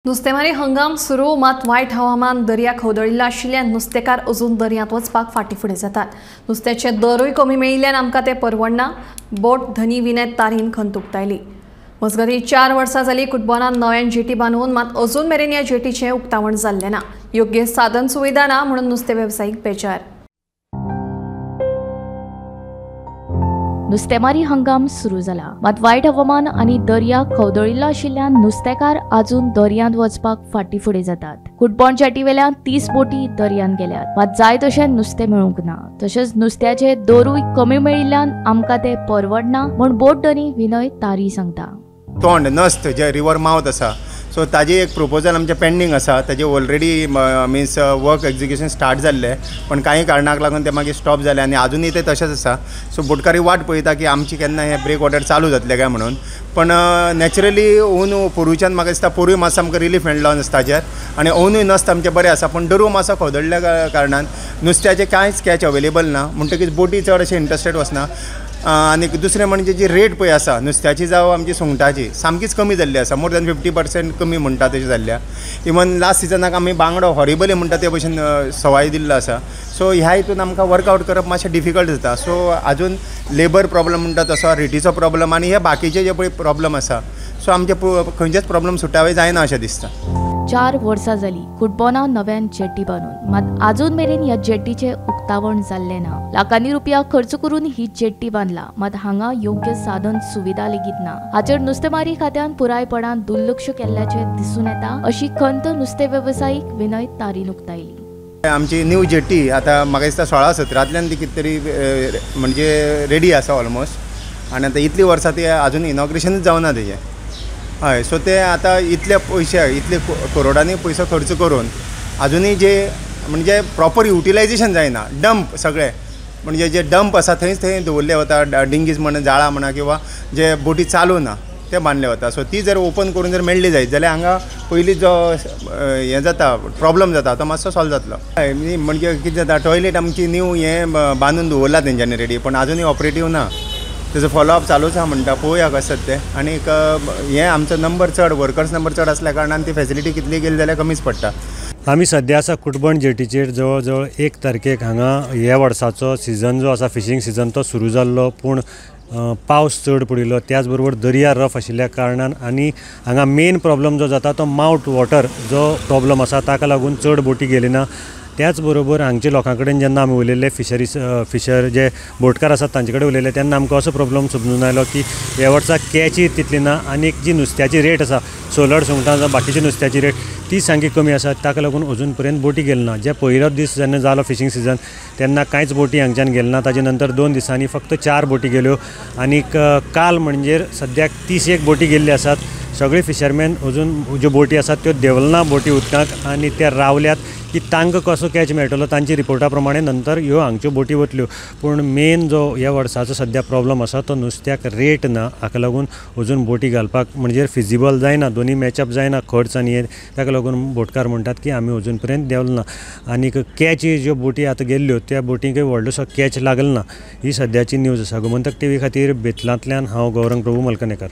नुस्तेमारी हंगाम सुरू मात वायट हवामान दर्या खवदळिल्लो आशिल्ल्यान नुस्तेकार अजून दर्यांत वचपाक फाटीफुडें जातात। नुस्त्याचे दरूय कमी मेळिल्ल्यान आमकां तें परवडना, बोट धनी विनय तारीन खंत उक्तायली। मजगतीं 4 वर्सां जालीं कुटबॉनान नव्यान जेटी बांदून मात अजून मेरेन ह्या जेटीचें उक्तावण जाल्लें ना। योग्य साधन सुविधा ना म्हणून नुस्तें वेवसायीक बेजार। नुस्तेमारी हंगाम सुरू जाला, मात वायट हवामान आनी दर्या खवदळिल्लो आशिल्ल्यान नुस्तेकार आजून दर्यांत वचपाक फाटीफुडें जातात। कुटबॉन जेटीवेल्यान 30 बोटी दर्यांत गेल्यात, मात जाय तशें नुस्तें मेळूंक ना। तशेंच नुस्त्याचे दरूय कमी मेळिल्ल्यान आमकां तें परवडना म्हूण बोट धनी विनय तारी सांगता। तोंड नस्त जे रिवर माउथ आसा, सो ताजी एक प्रपोजल आमचे पेंडींग आसा। ताजे already means work execution start जाल्लें, पण काही कारणाक लागून ते मागीर स्टॉप जालें आनी आजुनूय ते तशेंच आसा। सो बोटकारी वाट पळयता की आमची केन्ना हे ब्रेक वॉटर चालू जातले काय म्हणून। पण नॅचरली ओन पोरूच्यान म्हाका दिसता पोरूय मातसो आमकां रिलीफ मेळ्ळो नुस्त्याचेर, आनी ओनूय नस्त आमचे बरें आसा। पण दरू मातसो खवदळिल्ल्या कारणान नुस्त्याचे कांयच कॅच अवेलेबल ना, म्हणटकीच बोटी चड अशे इंट्रस्टेड वचना। आनी दुसरें म्हणजे जी रेट पळय आसा नुस्त्याची जावं आमची सुंगटाची सामकीच कमी जाल्ली आसा। मोर दॅन 50% कमी म्हणटा तशी जाल्ल्या। इवन लास्ट सिजनाक आमी बांगडो हॉरिबली म्हणटा ते भशेन सवाय दिल्लो आसा। सो ह्या हितून आमकां वर्कआउट करप मातशें डिफिकल्ट जाता। सो आजून लेबर प्रॉब्लम म्हणटा तसो, रेटीचो प्रॉब्लम आनी हे बाकीचे जे पळय प्रॉब्लम आसा, सो आमचे खंयचेच प्रॉब्लम सुटावे जायना अशें दिसता। 4 वर्सां जालीं कुटबॉना नव्यान जेटी बांदून, मात आजून मेरेन ह्या जेटीचें उक्तावण जाल्लें ना। लाखांनी रुपया खर्च करून ही जेटी बांदला, मात हांगा योग्य साधन सुविधा लेगीत ना। हाचेर नुस्तेमारी खात्यान पुरायपणान दुर्लक्ष केल्ल्याचें दिसून येता, अशी खंत नुस्तें वेवसायीक विनय तारीन उक्तायली। आमची न्यू जेटी आतां म्हाका दिसता 16-17 ती कितें तरी म्हणजे रेडी आसा ऑलमोस्ट, आनी आतां इतलीं वर्सां ती आजून इनॉग्रेशनूच जावना तेजें। हय, सो ते आतां इतले पयशे, इतले करोडांनी पयसो खर्च करून आजुनूय जे म्हणजे प्रॉपर युटिलायजेशन जायना। डंप सगळे म्हणजे जे डंप आसा थंय दवरले वता, डिंगीज म्हणा, जाळा म्हणा, किंवा जे बोटी चालू ना ते बांदले वता। सो ती जर ओपन करून जर मेळ्ळी जायत जाल्यार हांगा पयलीं जो हें जाता प्रॉब्लम जाता तो मातसो सॉल्व जातलो। हय, म्हणजे कितें जाता, टॉयलेट आमची न्यू हें बांदून दवरला तेंच्यांनी रेडी, पण आजुनूय ऑपरेटीव ना। तेजो फॉलोअप चालूच आसा म्हणटा, पळोवया कशें तें। आनी हें आमचो नंबर चड, वर्कर्स नंबर चड आसल्या कारणान ती फॅसिलिटी कितली गेली जाल्यार कमीच पडटा। आमी सद्या आसा कुटबण जेटीचेर जवळ जवळ 1 तारखेक हांगा ह्या वर्साचो सिजन जो आसा फिशींग सिजन तो सुरू जाल्लो, पूण पावस चड पडिल्लो, त्याच बरोबर दर्या रफ आशिल्ल्या कारणान आनी हांगा मेन प्रॉब्लम जो जाता तो माउथ वॉटर जो प्रॉब्लम आसा, ताका लागून चड बोटी गेली ना। त्याच बरोबर हांगच्या लोकां कडेन जेन्ना आमी उलयले, फिशर जे बोटकार आसात तांचे कडेन उलयले, तेन्ना आमकां असो प्रॉब्लम समजून आयलो की ह्या वर्सा कॅची तितली ना, आनी जी नुस्त्याची रेट आसा, सोलर सुंगटां जावं बाकीची नुस्त्याची रेट ती सामकी कमी आसा, ताका लागून अजून पर्यंत बोटी गेली ना। जे पयलोच दीस जेन्ना जालो फिशींग सिजन तेन्ना कांयच बोटी हांगच्यान गेले ना। ताजे नंतर 2 दिसांनी फक्त 4 बोटी गेल्यो, आनी काल म्हणजे सद्याक 31 बोटी गेल्ली आसात। सगळे फिशरमॅन अजून ज्यो बोटी आसात त्यो देंवलना बोटी उदकांत, आनी ते रावल्यात की तांकां कसो कॅच मेळटलो। तांची रिपोर्टा प्रमाणे नंतर ह्यो हांगच्यो बोटी वतल्यो, पूण मेन जो ह्या वर्साचो सद्या प्रॉब्लम आसा तो नुस्त्याक रेट ना, हाका लागून अजून बोटी घालपाक म्हणजे फिजिबल जायना, दोनी मॅचअप जायना खर्च आनी हे। ताका लागून बोटकार म्हणटात की आमी अजून पर्यंत देंवलना, आनी कॅच ज्यो बोटी आतां गेल्ल्यो त्या बोटींकय व्हडलोसो कॅच लागलो ना। ही सद्याची न्यूज आसा। गोमंतक TV खातीर बेतलांतल्यान हांव गौरंग प्रभू मलकनेकर।